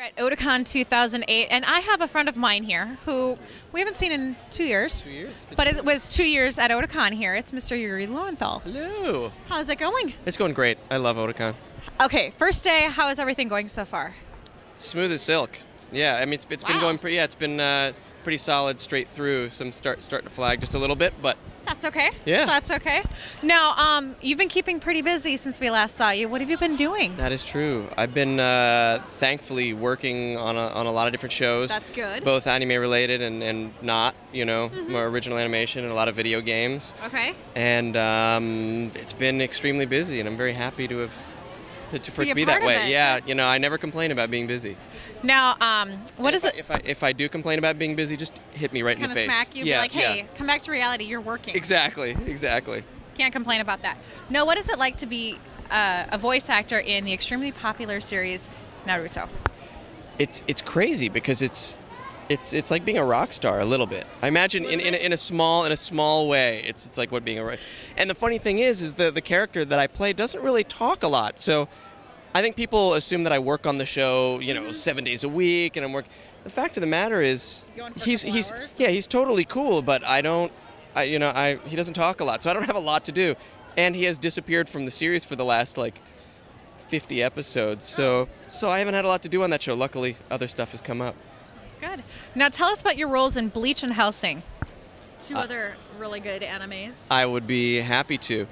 at Otakon 2008, and I have a friend of mine here who we haven't seen in 2 years. 2 years? But it was 2 years at Otakon here. It's Mr. Yuri Lowenthal. Hello. How's it going? It's going great. I love Otakon. Okay, first day, how is everything going so far? Smooth as silk. Yeah, I mean, it's been going pretty, it's been pretty solid straight through. Some starting to flag just a little bit, but... That's okay. Yeah. That's okay. Now, you've been keeping pretty busy since we last saw you. What have you been doing? That is true. I've been thankfully working on a lot of different shows. That's good. Both anime related and not, more original animation and a lot of video games. Okay. And it's been extremely busy, and I'm very happy for it to be that way. Yeah, I never complain about being busy. Now, what is it? If I do complain about being busy, just hit me right in the face. Kind of smack you, be like, hey, come back to reality, you're working. Exactly. Can't complain about that. No, what is it like to be a voice actor in the extremely popular series Naruto? It's crazy because it's like being a rock star a little bit. I imagine in a small way, it's like what being a. And the funny thing is the character that I play doesn't really talk a lot, so. I think people assume that I work on the he 7 days a week, and I'm working. The fact of the matter is, he's totally cool, but he doesn't talk a lot, so I don't have a lot to do, and he has disappeared from the series for the last 50 episodes, so I haven't had a lot to do on that show. Luckily, other stuff has come up. That's good. Now tell us about your roles in Bleach and Hellsing. Two other really good animes. I would be happy to.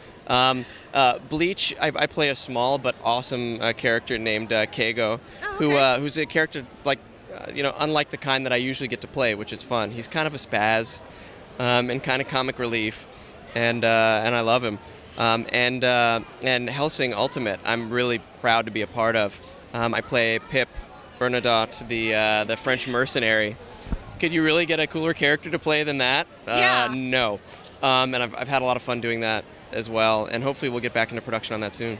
Bleach, I play a small but awesome character named Keigo, who's a character unlike the kind that I usually get to play, which is fun. He's kind of a spaz and kind of comic relief, and I love him. And Hellsing Ultimate, I'm really proud to be a part of. I play Pip Bernadotte, the French mercenary. Could you really get a cooler character to play than that? Yeah. No. And I've had a lot of fun doing that as well, and hopefully we'll get back into production on that soon.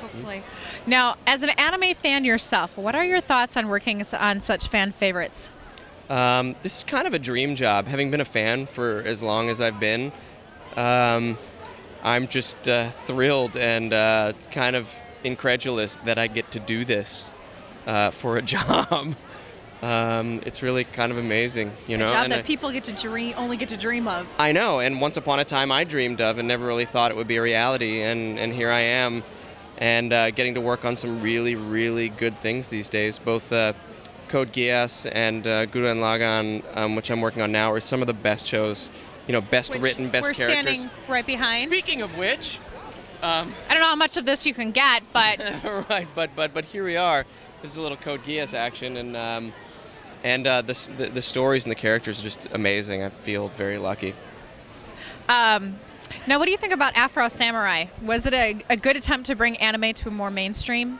Hopefully. Now, as an anime fan yourself, what are your thoughts on working on such fan favorites? This is kind of a dream job. Having been a fan for as long as I've been, I'm just thrilled and kind of incredulous that I get to do this for a job. It's really kind of amazing, A job that people only get to dream of. I know, and once upon a time I dreamed of and never really thought it would be a reality, and here I am, and getting to work on some really, really good things these days. Both Code Geass and Gurren Lagann, which I'm working on now, are some of the best shows, best written, best characters. We're standing right behind. Speaking of which... I don't know how much of this you can get, but... Right, but here we are. This is a little Code Geass action, and the stories and the characters are just amazing. I feel very lucky. Now, what do you think about Afro Samurai? Was it a good attempt to bring anime to a more mainstream?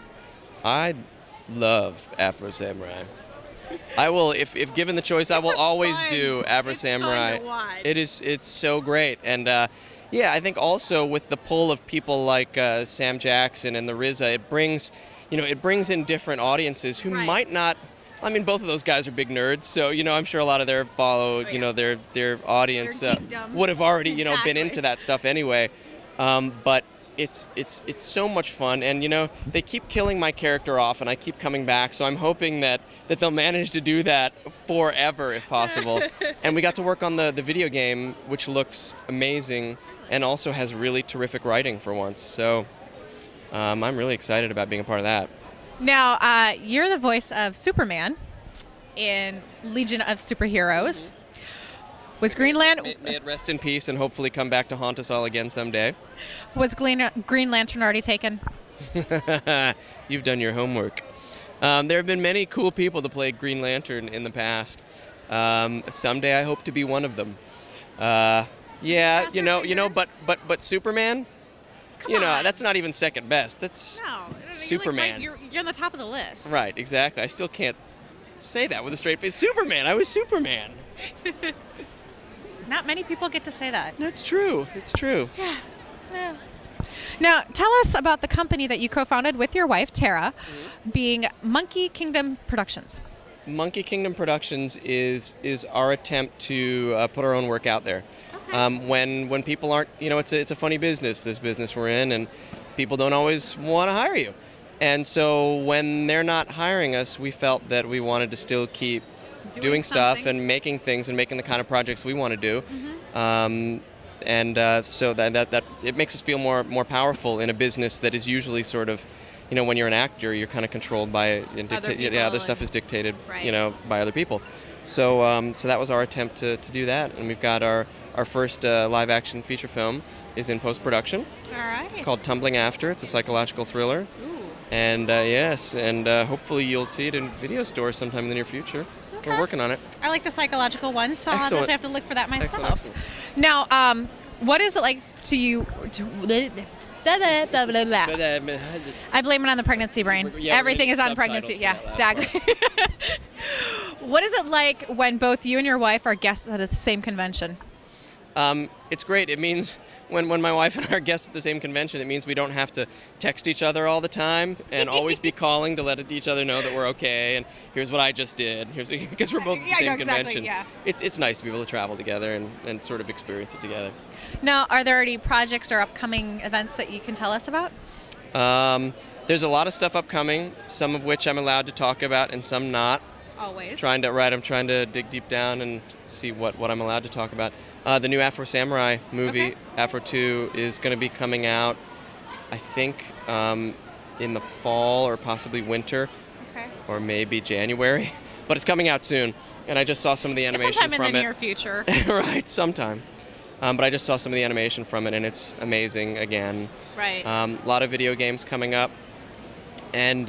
I love Afro Samurai. I will, if given the choice, I will always do Afro Samurai. It's so great, and yeah, I think also with the pull of people like Sam Jackson and the RZA, it brings in different audiences who might not. I mean, both of those guys are big nerds, so I'm sure a lot of their their audience would have already been into that stuff anyway. But it's so much fun, and they keep killing my character off, and I keep coming back. So I'm hoping that they'll manage to do that forever if possible. And we got to work on the video game, which looks amazing, and also has really terrific writing for once. So I'm really excited about being a part of that. Now, you're the voice of Superman in Legion of Superheroes. Was Green Lantern... May it rest in peace and hopefully come back to haunt us all again someday. Was Green Lantern already taken? You've done your homework. There have been many cool people to play Green Lantern in the past. Someday I hope to be one of them. Yeah, but Superman... Come on. That's not even second best. That's Superman. You're on the top of the list. Right, exactly. I still can't say that with a straight face. Superman. I was Superman. Not many people get to say that. That's true. It's true. Yeah. Now, tell us about the company that you co-founded with your wife, Tara, being Monkey Kingdom Productions. Monkey Kingdom Productions is our attempt to put our own work out there. When people aren't, it's a funny business, this business we're in, and people don't always want to hire you. And so when they're not hiring us, we felt that we wanted to still keep doing stuff and making things and making the kind of projects we want to do. So that it makes us feel more powerful in a business that is usually sort of, when you're an actor, you're kind of controlled by other stuff is dictated, by other people. So so that was our attempt to do that, and we've got our first live action feature film is in post production. All right. It's called Tumbling After. It's a psychological thriller. Ooh. And yes, and hopefully you'll see it in video stores sometime in the near future. Okay. We're working on it. I like the psychological one, so I'll definitely have to look for that myself. Excellent. Now, what is it like to you? I blame it on the pregnancy brain. Yeah, Everything is on pregnancy. Yeah, exactly. What is it like when both you and your wife are guests at the same convention? It's great. It means when my wife and I are guests at the same convention, it means we don't have to text each other all the time and always be calling to let each other know that we're okay and here's what I just did. Because we're both at the same convention. Yeah. It's nice to be able to travel together and sort of experience it together. Now, are there any projects or upcoming events that you can tell us about? There's a lot of stuff upcoming, some of which I'm allowed to talk about and some not. Always. I'm trying to dig deep down and see what I'm allowed to talk about. The new Afro Samurai movie, Afro 2, is going to be coming out, I think, in the fall or possibly winter, or maybe January. But it's coming out soon, and I just saw some of the animation from it. Sometime in the near future. Right, sometime. But I just saw some of the animation from it, and it's amazing again. Right. A lot of video games coming up, and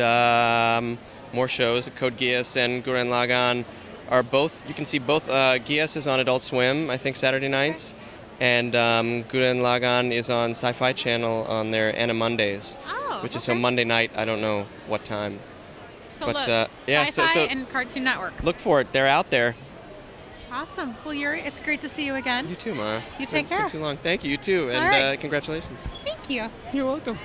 more shows. Code Geass and Gurren Lagann are both, you can see both. Geass is on Adult Swim, I think, Saturday nights, and Gurren Lagann is on Sci-Fi Channel on their Mondays, which is so Monday night, I don't know what time. So but look, yeah, Sci-Fi and Cartoon Network. Look for it. They're out there. Awesome. Well, Yuri, it's great to see you again. You too, Mara. You take care. It's been too long. Thank you. You too, and congratulations. Thank you. You're welcome.